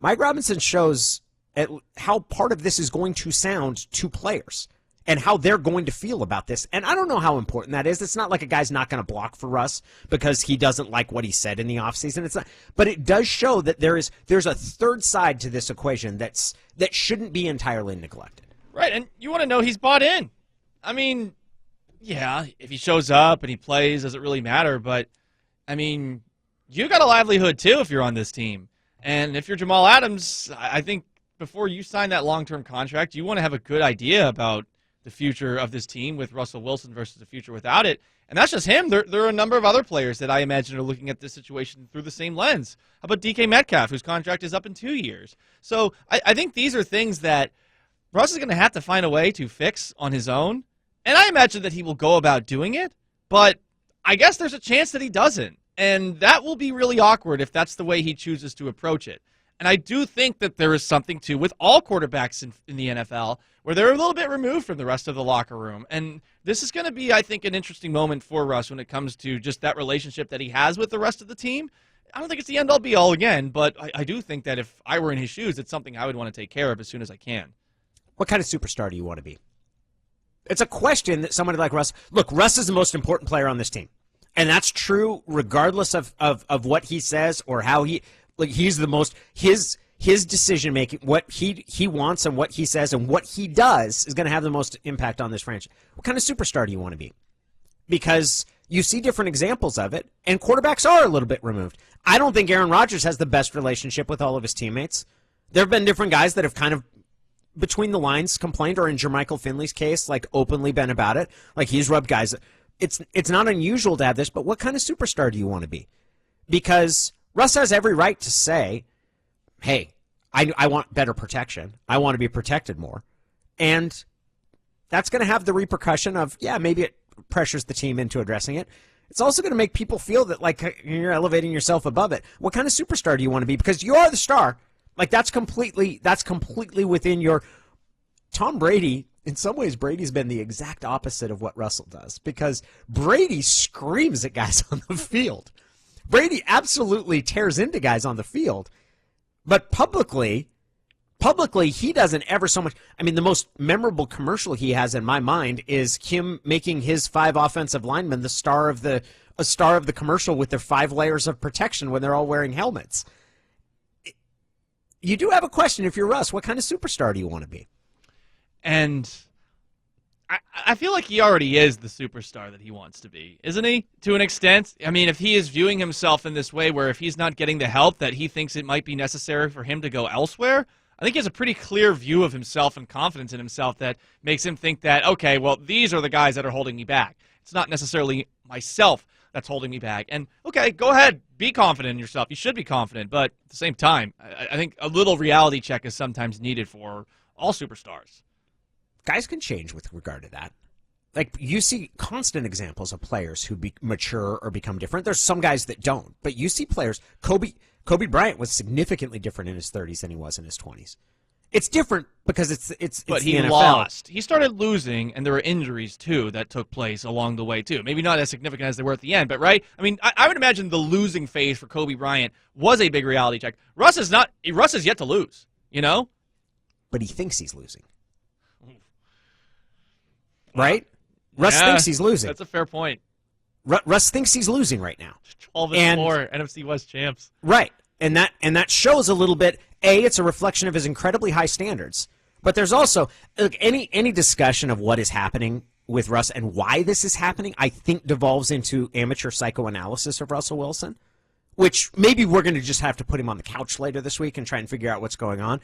Mike Robinson shows how part of this is going to sound to players and how they're going to feel about this. And I don't know how important that is. It's not like a guy's not going to block for Russ because he doesn't like what he said in the offseason. It's not, but it does show that there's a third side to this equation that shouldn't be entirely neglected. Right, and you want to know he's bought in. I mean, yeah, if he shows up and he plays, does it really matter? But, I mean, you got a livelihood, too, if you're on this team. And if you're Jamal Adams, I think before you sign that long-term contract, you want to have a good idea about the future of this team with Russell Wilson versus the future without it. And that's just him. There are a number of other players that I imagine are looking at this situation through the same lens. How about DK Metcalf, whose contract is up in 2 years? So I think these are things that Russ is going to have to find a way to fix on his own. And I imagine that he will go about doing it, but I guess there's a chance that he doesn't. And that will be really awkward if that's the way he chooses to approach it. And I do think that there is something, too, with all quarterbacks in the NFL where they're a little bit removed from the rest of the locker room. And this is going to be, I think, an interesting moment for Russ when it comes to just that relationship that he has with the rest of the team. I don't think it's the end-all, be-all again, but I do think that if I were in his shoes, it's something I would want to take care of as soon as I can. What kind of superstar do you want to be? It's a question that somebody like Russ... Look, Russ is the most important player on this team. And that's true regardless of what he says or how he... Like, he's the most... His decision-making, what he wants and what he says and what he does is going to have the most impact on this franchise. What kind of superstar do you want to be? Because you see different examples of it, and quarterbacks are a little bit removed. I don't think Aaron Rodgers has the best relationship with all of his teammates. There have been different guys that have kind of, between the lines, complained, or in Jermichael Finley's case, like openly been about it. Like, he's rubbed guys. It's not unusual to have this, but what kind of superstar do you want to be? Because Russ has every right to say, hey, I want better protection. I want to be protected more. And that's going to have the repercussion of, yeah, maybe it pressures the team into addressing it. It's also going to make people feel that, like, you're elevating yourself above it. What kind of superstar do you want to be? Because you are the star. Like, that's completely within your... Tom Brady, in some ways, Brady's been the exact opposite of what Russell does. Because Brady screams at guys on the field. Brady absolutely tears into guys on the field. But publicly, he doesn't ever so much. I mean, the most memorable commercial he has in my mind is him making his 5 offensive linemen a star of the commercial with their 5 layers of protection when they're all wearing helmets. You do have a question if you're Russ. What kind of superstar do you want to be? And I feel like he already is the superstar that he wants to be, isn't he? To an extent. I mean, if he is viewing himself in this way where if he's not getting the help that he thinks it might be necessary for him to go elsewhere, I think he has a pretty clear view of himself and confidence in himself that makes him think that, okay, well, these are the guys that are holding me back. It's not necessarily myself that's holding me back. And, okay, go ahead, be confident in yourself. You should be confident. But at the same time, I think a little reality check is sometimes needed for all superstars. Guys can change with regard to that. Like, you see constant examples of players who mature or become different. There's some guys that don't, but you see players. Kobe Bryant was significantly different in his 30s than he was in his 20s. It's different because it's but the he NFL. Lost. He started losing, and there were injuries too that took place along the way too. Maybe not as significant as they were at the end, but right. I mean, I would imagine the losing phase for Kobe Bryant was a big reality check. Russ is not. Russ is yet to lose. You know, but he thinks he's losing. Right? Russ thinks he's losing. That's a fair point. Russ thinks he's losing right now. 12-4 NFC West champs. Right. And that shows a little bit, it's a reflection of his incredibly high standards. But there's also, look, any discussion of what is happening with Russ and why this is happening, I think devolves into amateur psychoanalysis of Russell Wilson, which maybe we're going to just have to put him on the couch later this week and try and figure out what's going on.